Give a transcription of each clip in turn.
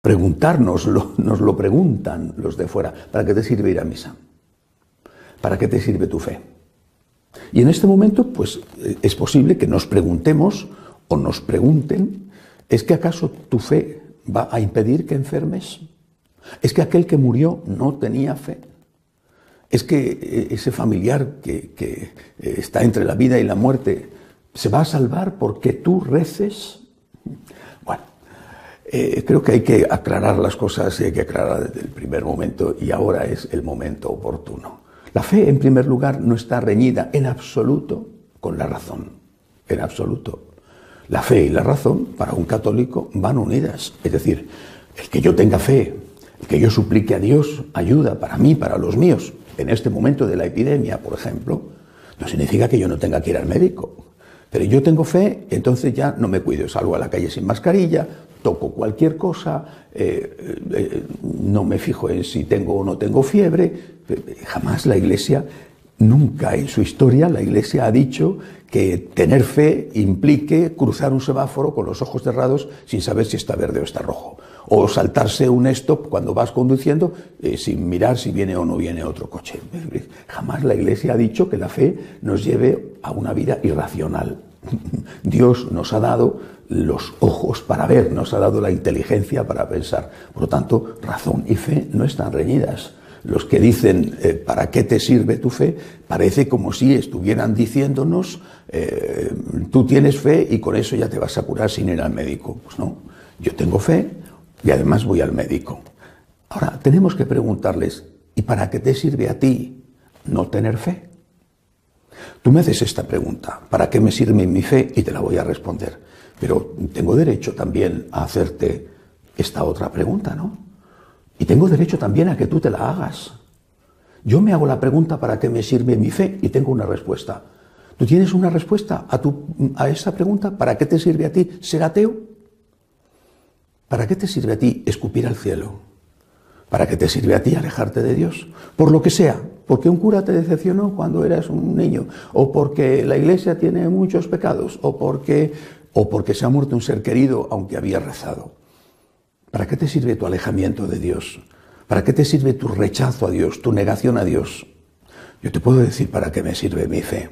nos lo preguntan los de fuera. ¿Para qué te sirve ir a misa? ¿Para qué te sirve tu fe? Y en este momento, pues, es posible que nos preguntemos o nos pregunten, ¿es que acaso tu fe va a impedir que enfermes? ¿Es que aquel que murió no tenía fe? ¿Es que ese familiar que está entre la vida y la muerte se va a salvar porque tú reces? Bueno, creo que hay que aclarar las cosas y hay que aclarar desde el primer momento, y ahora es el momento oportuno. La fe, en primer lugar, no está reñida en absoluto con la razón, en absoluto. La fe y la razón, para un católico, van unidas. Es decir, el que yo tenga fe, el que yo suplique a Dios ayuda para mí, para los míos, en este momento de la epidemia, por ejemplo, no significa que yo no tenga que ir al médico. Pero yo tengo fe, entonces ya no me cuido, salgo a la calle sin mascarilla, toco cualquier cosa, no me fijo en si tengo o no tengo fiebre. Jamás la Iglesia, nunca en su historia, la Iglesia ha dicho que tener fe implique cruzar un semáforo con los ojos cerrados sin saber si está verde o está rojo. O saltarse un stop cuando vas conduciendo sin mirar si viene o no viene otro coche. Jamás la Iglesia ha dicho que la fe nos lleve a una vida irracional. Dios nos ha dado los ojos para ver, nos ha dado la inteligencia para pensar. Por lo tanto, razón y fe no están reñidas. Los que dicen, ¿para qué te sirve tu fe?, parece como si estuvieran diciéndonos, tú tienes fe y con eso ya te vas a curar sin ir al médico. Pues no, yo tengo fe y además voy al médico. Ahora, tenemos que preguntarles, ¿y para qué te sirve a ti no tener fe? Tú me haces esta pregunta, ¿para qué me sirve mi fe? Y te la voy a responder. Pero tengo derecho también a hacerte esta otra pregunta, ¿no? Y tengo derecho también a que tú te la hagas. Yo me hago la pregunta, ¿para qué me sirve mi fe? Y tengo una respuesta. ¿Tú tienes una respuesta a esa pregunta? ¿Para qué te sirve a ti ser ateo? ¿Para qué te sirve a ti escupir al cielo? ¿Para qué te sirve a ti alejarte de Dios? Por lo que sea, porque un cura te decepcionó cuando eras un niño, o porque la Iglesia tiene muchos pecados, o porque se ha muerto un ser querido aunque había rezado. ¿Para qué te sirve tu alejamiento de Dios? ¿Para qué te sirve tu rechazo a Dios, tu negación a Dios? Yo te puedo decir para qué me sirve mi fe.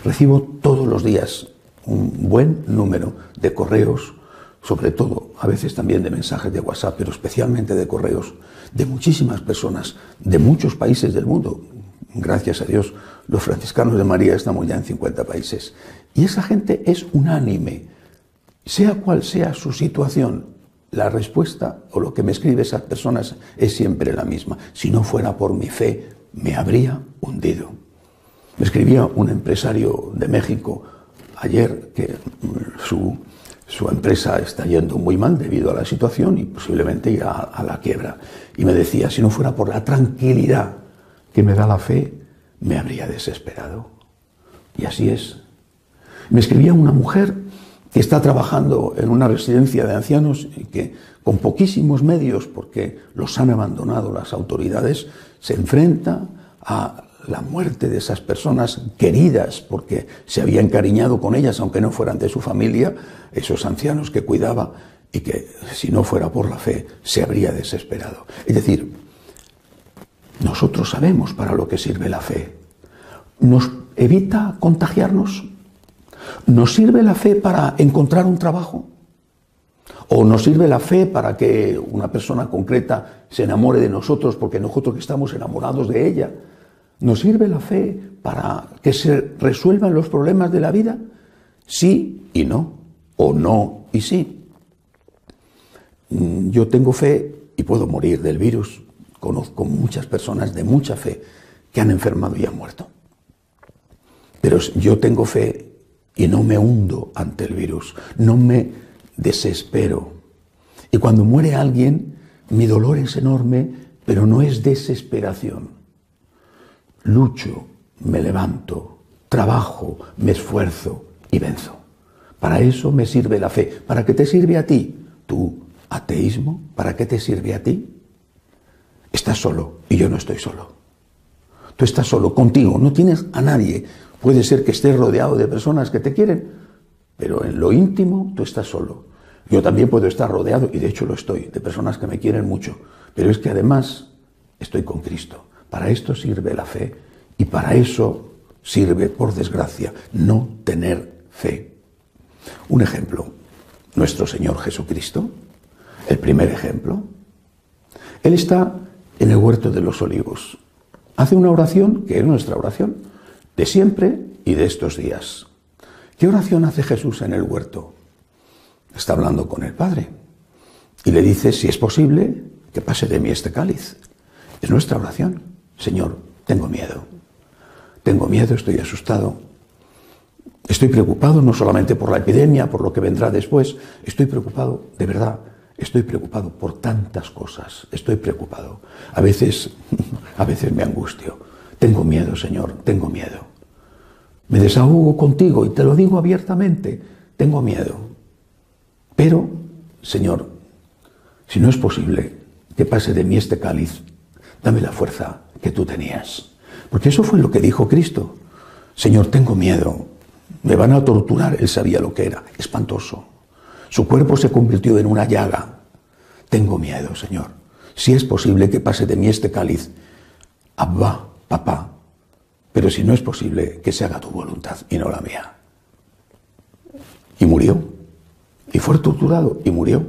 Recibo todos los días un buen número de correos, sobre todo, a veces también de mensajes de WhatsApp, pero especialmente de correos, de muchísimas personas, de muchos países del mundo. Gracias a Dios, los franciscanos de María estamos ya en 50 países. Y esa gente es unánime, sea cual sea su situación. La respuesta o lo que me escribe esas personas es siempre la misma. Si no fuera por mi fe, me habría hundido. Me escribía un empresario de México ayer que su empresa está yendo muy mal debido a la situación y posiblemente irá a la quiebra. Y me decía, si no fuera por la tranquilidad que me da la fe, me habría desesperado. Y así es. Me escribía una mujer que está trabajando en una residencia de ancianos y que con poquísimos medios, porque los han abandonado las autoridades, se enfrenta a la muerte de esas personas queridas, porque se había encariñado con ellas, aunque no fueran de su familia, esos ancianos que cuidaba, y que si no fuera por la fe se habría desesperado. Es decir, nosotros sabemos para lo que sirve la fe. ¿Nos evita contagiarnos? ¿Nos sirve la fe para encontrar un trabajo? ¿O nos sirve la fe para que una persona concreta se enamore de nosotros porque nosotros estamos enamorados de ella? ¿Nos sirve la fe para que se resuelvan los problemas de la vida? Sí y no, o no y sí. Yo tengo fe y puedo morir del virus. Conozco muchas personas de mucha fe que han enfermado y han muerto. Pero yo tengo fe y no me hundo ante el virus, no me desespero. Y cuando muere alguien, mi dolor es enorme, pero no es desesperación. Lucho, me levanto, trabajo, me esfuerzo y venzo. Para eso me sirve la fe. ¿Para qué te sirve a ti? ¿Tu ateísmo? ¿Para qué te sirve a ti? Estás solo y yo no estoy solo. Tú estás solo, contigo, no tienes a nadie. Puede ser que estés rodeado de personas que te quieren, pero en lo íntimo tú estás solo. Yo también puedo estar rodeado, y de hecho lo estoy, de personas que me quieren mucho, pero es que además estoy con Cristo. Para esto sirve la fe y para eso sirve, por desgracia, no tener fe. Un ejemplo, nuestro Señor Jesucristo, el primer ejemplo. Él está en el huerto de los olivos. Hace una oración que es nuestra oración, de siempre y de estos días. ¿Qué oración hace Jesús en el huerto? Está hablando con el Padre y le dice, si es posible, que pase de mí este cáliz. Es nuestra oración. Señor, tengo miedo, estoy asustado, estoy preocupado no solamente por la epidemia, por lo que vendrá después, estoy preocupado, de verdad, estoy preocupado por tantas cosas, estoy preocupado. A veces me angustio. Tengo miedo, Señor, tengo miedo. Me desahogo contigo y te lo digo abiertamente, tengo miedo. Pero, Señor, si no es posible que pase de mí este cáliz, dame la fuerza que tú tenías. Porque eso fue lo que dijo Cristo. Señor, tengo miedo, me van a torturar. Él sabía lo que era, espantoso. Su cuerpo se convirtió en una llaga. Tengo miedo, Señor. Si es posible que pase de mí este cáliz, Abba, papá, pero si no es posible, que se haga tu voluntad y no la mía. Y murió. Y fue torturado y murió.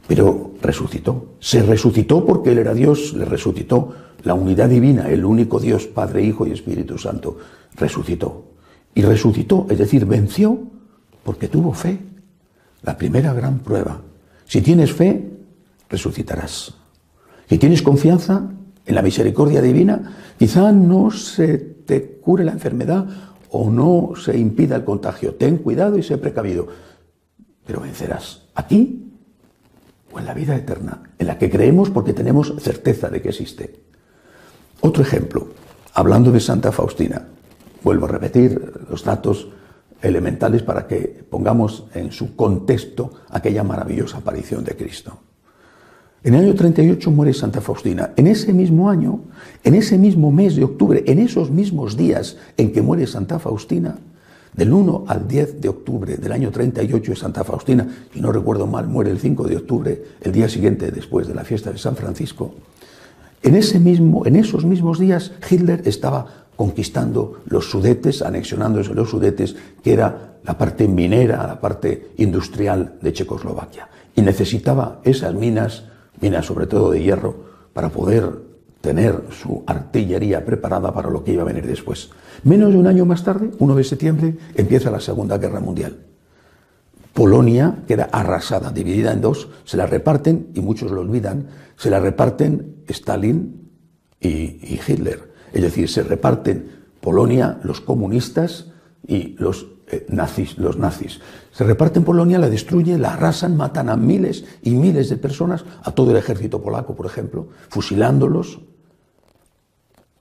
Pero resucitó. Se resucitó porque Él era Dios, le resucitó. La unidad divina, el único Dios, Padre, Hijo y Espíritu Santo, resucitó. Y resucitó, es decir, venció porque tuvo fe. La primera gran prueba. Si tienes fe, resucitarás. Si tienes confianza en la misericordia divina, quizá no se te cure la enfermedad o no se impida el contagio. Ten cuidado y sé precavido. Pero vencerás aquí o en la vida eterna, en la que creemos porque tenemos certeza de que existe. Otro ejemplo, hablando de Santa Faustina, vuelvo a repetir los datos elementales para que pongamos en su contexto aquella maravillosa aparición de Cristo. En el año 38 muere Santa Faustina. En ese mismo año, en ese mismo mes de octubre, en esos mismos días en que muere Santa Faustina, del 1 al 10 de octubre del año 38 de Santa Faustina, si no recuerdo mal, muere el 5 de octubre, el día siguiente después de la fiesta de San Francisco. En esos mismos días, Hitler estaba conquistando los Sudetes, anexionándose los Sudetes, que era la parte minera, la parte industrial de Checoslovaquia. Y necesitaba esas minas sobre todo de hierro, para poder tener su artillería preparada para lo que iba a venir después. Menos de un año más tarde, 1 de septiembre, empieza la Segunda Guerra Mundial. Polonia queda arrasada, dividida en dos, se la reparten, y muchos lo olvidan, se la reparten Stalin y Hitler. Es decir, se reparten Polonia, los comunistas y los nazis. Se reparten Polonia, la destruyen, la arrasan, matan a miles y miles de personas, a todo el ejército polaco, por ejemplo, fusilándolos.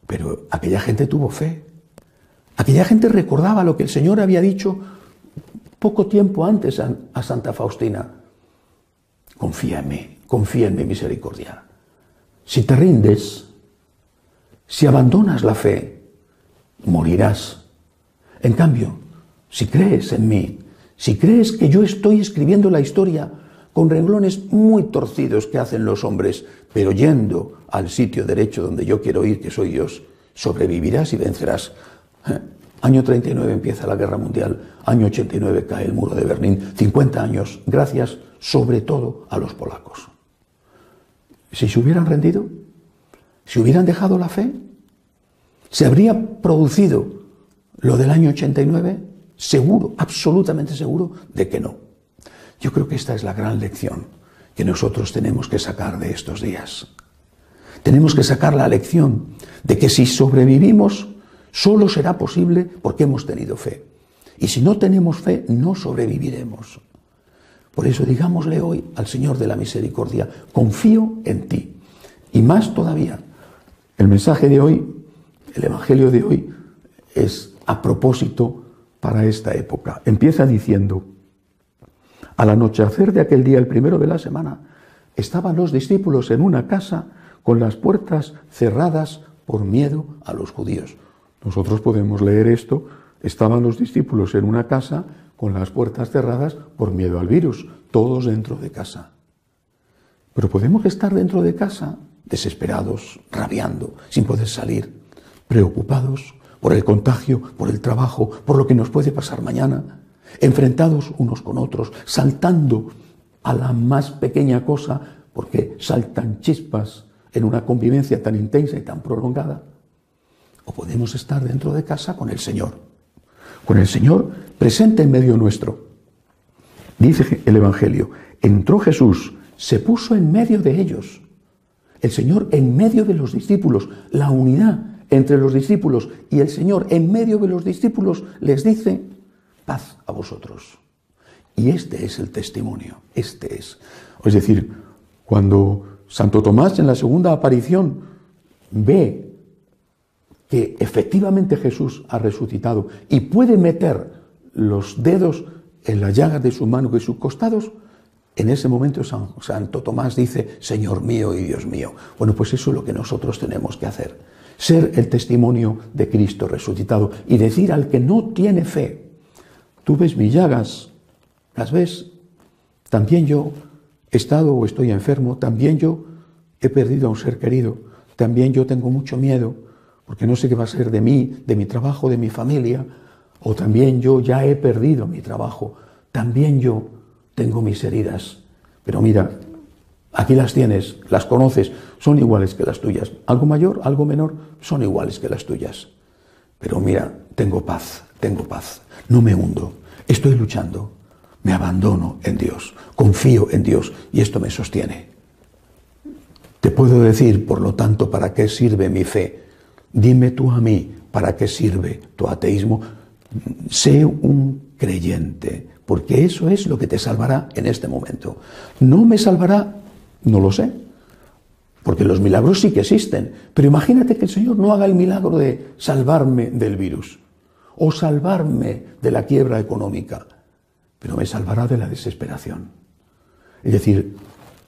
Pero aquella gente tuvo fe. Aquella gente recordaba lo que el Señor había dicho poco tiempo antes a Santa Faustina. Confía en mi misericordia. Si te rindes, si abandonas la fe, morirás. En cambio, si crees en mí, si crees que yo estoy escribiendo la historia con renglones muy torcidos que hacen los hombres, pero yendo al sitio derecho donde yo quiero ir, que soy Dios, sobrevivirás y vencerás. Año 39 empieza la Guerra Mundial, año 89 cae el muro de Berlín, 50 años, gracias sobre todo a los polacos. Si se hubieran rendido, si hubieran dejado la fe, ¿se habría producido lo del año 89? Seguro, absolutamente seguro de que no. Yo creo que esta es la gran lección que nosotros tenemos que sacar de estos días. Tenemos que sacar la lección de que si sobrevivimos, solo será posible porque hemos tenido fe. Y si no tenemos fe, no sobreviviremos. Por eso digámosle hoy al Señor de la Misericordia, confío en ti. Y más todavía, el mensaje de hoy, el Evangelio de hoy, es a propósito para esta época. Empieza diciendo, al anochecer de aquel día, el primero de la semana, estaban los discípulos en una casa con las puertas cerradas por miedo a los judíos. Nosotros podemos leer esto, estaban los discípulos en una casa con las puertas cerradas por miedo al virus. todos dentro de casa. Pero podemos estar dentro de casa desesperados, rabiando, sin poder salir, preocupados por el contagio, por el trabajo, por lo que nos puede pasar mañana, enfrentados unos con otros, saltando a la más pequeña cosa, porque saltan chispas en una convivencia tan intensa y tan prolongada. O podemos estar dentro de casa con el Señor presente en medio nuestro. Dice el Evangelio, entró Jesús, se puso en medio de ellos. El Señor en medio de los discípulos, la unidad entre los discípulos y el Señor en medio de los discípulos les dice, paz a vosotros. Y este es el testimonio, este es. Es decir, cuando Santo Tomás en la segunda aparición ve que efectivamente Jesús ha resucitado y puede meter los dedos en las llagas de su mano y sus costados, en ese momento Santo Tomás dice, Señor mío y Dios mío. Bueno, pues eso es lo que nosotros tenemos que hacer. Ser el testimonio de Cristo resucitado y decir al que no tiene fe, tú ves mis llagas, las ves, también yo he estado o estoy enfermo, también yo he perdido a un ser querido, también yo tengo mucho miedo, porque no sé qué va a ser de mí, de mi trabajo, de mi familia, o también yo ya he perdido mi trabajo, también yo tengo mis heridas. Pero mira, aquí las tienes, las conoces, son iguales que las tuyas. Algo mayor, algo menor, son iguales que las tuyas. Pero mira, tengo paz, no me hundo, estoy luchando, me abandono en Dios, confío en Dios y esto me sostiene. Te puedo decir, por lo tanto, ¿para qué sirve mi fe? Dime tú a mí, ¿para qué sirve tu ateísmo? Sé un creyente, porque eso es lo que te salvará en este momento. ¿No me salvará? No lo sé, porque los milagros sí que existen. Pero imagínate que el Señor no haga el milagro de salvarme del virus o salvarme de la quiebra económica, pero me salvará de la desesperación. Es decir,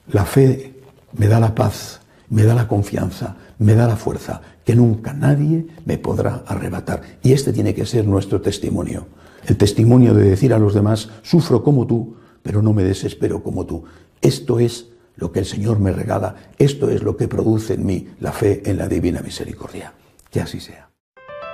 la fe me da la paz, me da la confianza, me da la fuerza que nunca nadie me podrá arrebatar. Y este tiene que ser nuestro testimonio. El testimonio de decir a los demás, sufro como tú, pero no me desespero como tú. Esto es lo que el Señor me regala, esto es lo que produce en mí la fe en la divina misericordia. Que así sea.